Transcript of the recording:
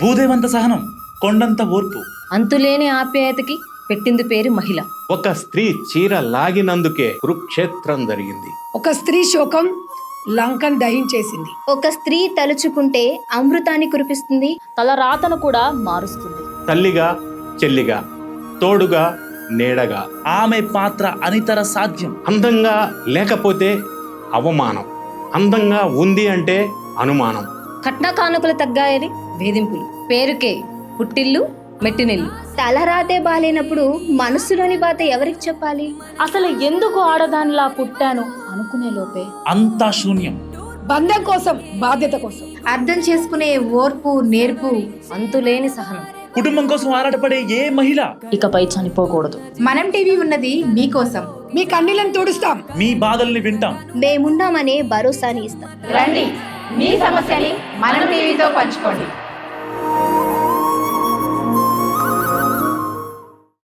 భూదేవంత సహనం, కొండంత ఓర్పు. అంతులేని ఆప్యాయతకి పెట్టింది పేరు మహిళ. ఒక స్త్రీ చీర లాగినందుకే కురుక్షేత్రం జరిగింది. ఒక స్త్రీ శోకం లంకను దహించేసింది. ఒక స్త్రీ తలుచుకుంటే అమృతాన్ని కురిపిస్తుంది. తలరాతను కూడా మారుస్తుంది. తల్లిగా, చెల్లిగా, తోడుగా, నీడగా. ఆమె పాత్ర అనితర సాధ్యం. అందంగా లేకపోతే అవమానం, అందంగా ఉంది అంటే అనుమానం. కట్న కానుకలు తగ్గాయని వేధింపులు, పేరుకే పుట్టిల్లు మెట్టినిల్లు. తలరాతే బాలేనప్పుడు మనసులోని బాధ ఎవరికి చెప్పాలి? అసలు ఎందుకు ఆడదానిలా పుట్టాను అనుకునే లోపే అంతా శూన్యం. బంధం కోసం, బాధ్యత కోసం, అర్థం చేసుకునే ఓర్పు, నేర్పు, అంతులేని సహనం. కుటుంబం కోసం ఆరాటపడే ఏ మహిళ ఇకపై చనిపోకూడదు. మనం టీవీ ఉన్నది మీకోసం. మీ కన్నీళ్ళని తుడుస్తాం, మీ బాధల్ని వింటాం. మేమున్నామనే భరోసాని ఇస్తాం. రండి, మీ సమస్యని మనం టీవీతో పంచుకోండి.